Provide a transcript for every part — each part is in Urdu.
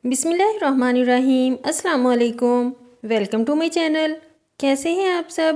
بسم اللہ الرحمن الرحیم۔ السلام علیکم، ویلکم ٹو مائی چینل۔ کیسے ہیں آپ سب؟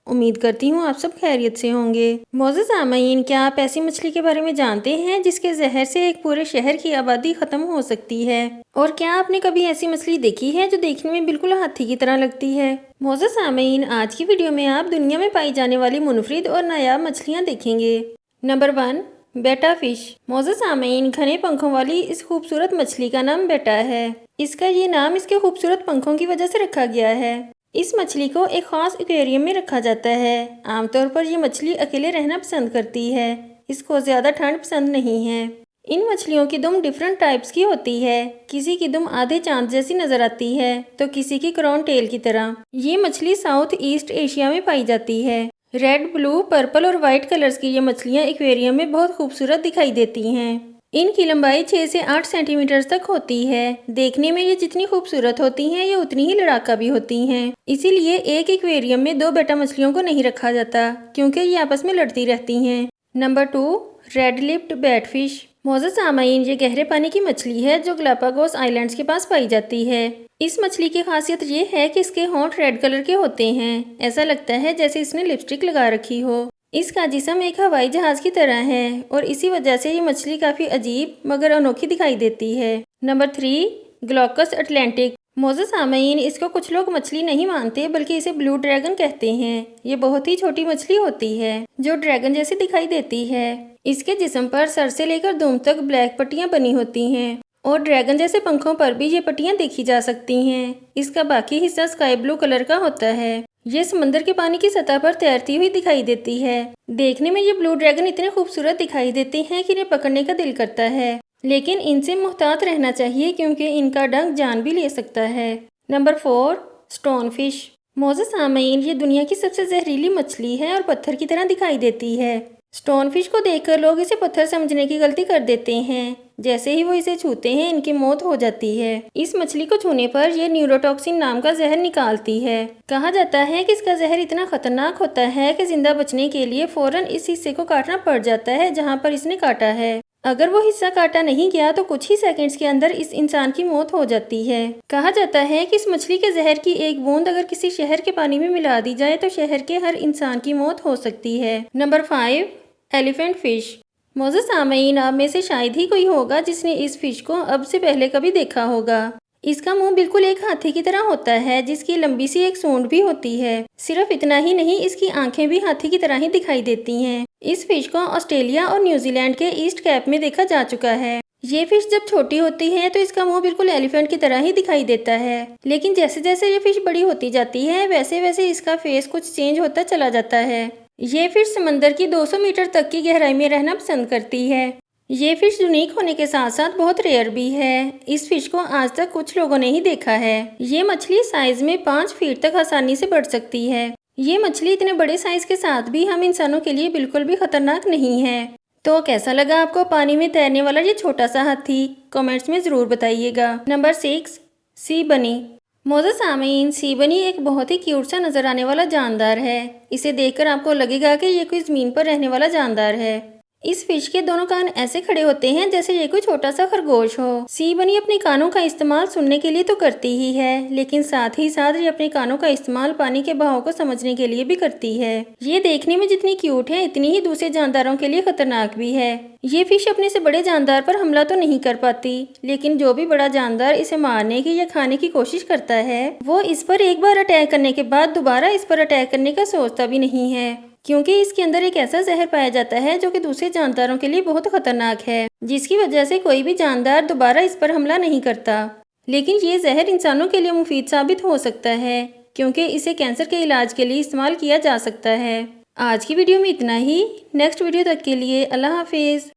امید کرتی ہوں آپ سب خیریت سے ہوں گے۔ معزز سامعین، کیا آپ ایسی مچھلی کے بارے میں جانتے ہیں جس کے زہر سے ایک پورے شہر کی آبادی ختم ہو سکتی ہے؟ اور کیا آپ نے کبھی ایسی مچھلی دیکھی ہے جو دیکھنے میں بالکل ہاتھی کی طرح لگتی ہے؟ معزز سامعین، آج کی ویڈیو میں آپ دنیا میں پائی جانے والی منفرد اور نایاب مچھلیاں دیکھیں گے۔ نمبر 1، بیٹا فش۔ معزز سامعین، گھنے پنکھوں والی اس خوبصورت مچھلی کا نام بیٹا ہے۔ اس کا یہ نام اس کے خوبصورت پنکھوں کی وجہ سے رکھا گیا ہے۔ اس مچھلی کو ایک خاص ایکویریم میں رکھا جاتا ہے۔ عام طور پر یہ مچھلی اکیلے رہنا پسند کرتی ہے۔ اس کو زیادہ ٹھنڈ پسند نہیں ہے۔ ان مچھلیوں کی دم ڈیفرنٹ ٹائپس کی ہوتی ہے۔ کسی کی دم آدھے چاند جیسی نظر آتی ہے تو کسی کی کراؤن ٹیل کی طرح۔ یہ مچھلی ساؤتھ ایسٹ ایشیا میں پائی جاتی ہے۔ ریڈ، بلو، پرپل اور وائٹ کلرز کی یہ مچھلیاں ایکویریم میں بہت خوبصورت دکھائی دیتی ہیں۔ ان کی لمبائی 6 سے 8 سینٹی میٹر تک ہوتی ہے۔ دیکھنے میں یہ جتنی خوبصورت ہوتی ہیں یہ اتنی ہی لڑاکا بھی ہوتی ہیں۔ اسی لیے ایک ایکویریم میں 2 بیٹا مچھلیوں کو نہیں رکھا جاتا کیونکہ یہ آپس میں لڑتی رہتی ہیں۔ Number 2، red lipped batfish. معزز سامعین، یہ گہرے پانی کی مچھلی ہے جو گلاپاگوس آئی لینڈز کے پاس پائی جاتی ہے۔ اس مچھلی کی خاصیت یہ ہے کہ اس کے ہونٹ ریڈ کلر کے ہوتے ہیں۔ ایسا لگتا ہے جیسے اس نے لپسٹک لگا رکھی ہو۔ اس کا جسم ایک ہوائی جہاز کی طرح ہے اور اسی وجہ سے یہ مچھلی کافی عجیب مگر انوکھی دکھائی دیتی ہے۔ Number 3، Glaucus Atlantic. معزز سامعین، اس کو کچھ لوگ مچھلی نہیں مانتے بلکہ اسے بلو ڈریگن کہتے ہیں۔ یہ بہت ہی چھوٹی مچھلی ہوتی ہے جو ڈریگن جیسی دکھائی دیتی ہے۔ اس کے جسم پر سر سے لے کر دم تک بلیک پٹیاں بنی ہوتی ہیں اور ڈریگن جیسے پنکھوں پر بھی یہ پٹیاں دیکھی جا سکتی ہیں۔ اس کا باقی حصہ اسکائی بلو کلر کا ہوتا ہے۔ یہ سمندر کے پانی کی سطح پر تیرتی ہوئی دکھائی دیتی ہے۔ دیکھنے میں یہ بلو ڈریگن اتنے خوبصورت دکھائی دیتے ہیں کہ انہیں پکڑنے کا دل کرتا ہے، لیکن ان سے محتاط رہنا چاہیے کیونکہ ان کا ڈنک جان بھی لے سکتا ہے۔ Number 4، stone fish. معزز سامعین، یہ دنیا کی سب سے زہریلی مچھلی ہے اور پتھر کی طرح دکھائی دیتی ہے۔ اسٹون فش کو دیکھ کر لوگ اسے پتھر سمجھنے کی غلطی کر دیتے ہیں۔ جیسے ہی وہ اسے چھوتے ہیں ان کی موت ہو جاتی ہے۔ اس مچھلی کو چھونے پر یہ نیوروٹاکسن نام کا زہر نکالتی ہے۔ کہا جاتا ہے کہ اس کا زہر اتنا خطرناک ہوتا ہے کہ زندہ بچنے کے لیے فوراً اس حصے کو کاٹنا پڑ جاتا ہے جہاں پر اس نے کاٹا ہے۔ اگر وہ حصہ کاٹا نہیں گیا تو کچھ ہی سیکنڈز کے اندر اس انسان کی موت ہو جاتی ہے۔ کہا جاتا ہے کہ اس مچھلی کے زہر کی ایک بوند اگر کسی شہر کے پانی میں ملا دی جائے تو شہر کے ہر انسان کی موت ہو سکتی ہے۔ Number 5، elephant fish. معزز سامعین، آپ میں سے شاید ہی کوئی ہوگا جس نے اس فش کو اب سے پہلے کبھی دیکھا ہوگا۔ اس کا منہ بالکل ایک ہاتھی کی طرح ہوتا ہے جس کی لمبی سی ایک سونڈ بھی ہوتی ہے۔ صرف اتنا ہی نہیں، اس کی آنکھیں بھی ہاتھی کی طرح ہی دکھائی دیتی ہیں۔ اس فش کو آسٹریلیا اور نیوزی لینڈ کے ایسٹ کیپ میں دیکھا جا چکا ہے۔ یہ فش جب چھوٹی ہوتی ہے تو اس کا منہ بالکل ایلیفینٹ کی طرح ہی دکھائی دیتا ہے، لیکن جیسے جیسے یہ فش بڑی ہوتی جاتی ہے ویسے ویسے اس کا فیس کچھ چینج ہوتا چلا جاتا ہے۔ یہ فش سمندر کی 200 میٹر تک کی گہرائی میں رہنا پسند کرتی ہے۔ یہ فش یونیک ہونے کے ساتھ ساتھ بہت ریئر بھی ہے۔ اس فش کو آج تک کچھ لوگوں نے ہی دیکھا ہے۔ یہ مچھلی سائز میں 5 فیٹ تک آسانی سے بڑھ سکتی ہے۔ یہ مچھلی اتنے بڑے سائز کے ساتھ بھی ہم انسانوں کے لیے بالکل بھی خطرناک نہیں ہے۔ تو کیسا لگا آپ کو پانی میں تیرنے والا یہ چھوٹا سا ہاتھی؟ کمنٹس میں ضرور بتائیے گا۔ نمبر 6، سی بنی۔ معزز سامعین، سی بنی ایک بہت ہی کیوٹ سا نظر آنے والا جاندار ہے۔ اسے دیکھ کر آپ کو لگے گا کہ یہ کوئی زمین پر رہنے والا جاندار ہے۔ اس فش کے دونوں کان ایسے کھڑے ہوتے ہیں جیسے یہ کوئی چھوٹا سا خرگوش ہو۔ سی بنی اپنے کانوں کا استعمال سننے کے لیے تو کرتی ہی ہے، لیکن ساتھ ہی ساتھ یہ اپنے کانوں کا استعمال پانی کے بہاؤ کو سمجھنے کے لیے بھی کرتی ہے۔ یہ دیکھنے میں جتنی کیوٹ ہے اتنی ہی دوسرے جانداروں کے لیے خطرناک بھی ہے۔ یہ فش اپنے سے بڑے جاندار پر حملہ تو نہیں کر پاتی، لیکن جو بھی بڑا جاندار اسے مارنے کی یا کھانے کی کوشش کرتا ہے وہ اس پر ایک بار اٹیک کرنے کے بعد دوبارہ اس پر اٹیک کرنے کا سوچتا بھی نہیں ہے، کیونکہ اس کے اندر ایک ایسا زہر پایا جاتا ہے جو کہ دوسرے جانداروں کے لیے بہت خطرناک ہے، جس کی وجہ سے کوئی بھی جاندار دوبارہ اس پر حملہ نہیں کرتا۔ لیکن یہ زہر انسانوں کے لیے مفید ثابت ہو سکتا ہے کیونکہ اسے کینسر کے علاج کے لیے استعمال کیا جا سکتا ہے۔ آج کی ویڈیو میں اتنا ہی۔ نیکسٹ ویڈیو تک کے لیے اللہ حافظ۔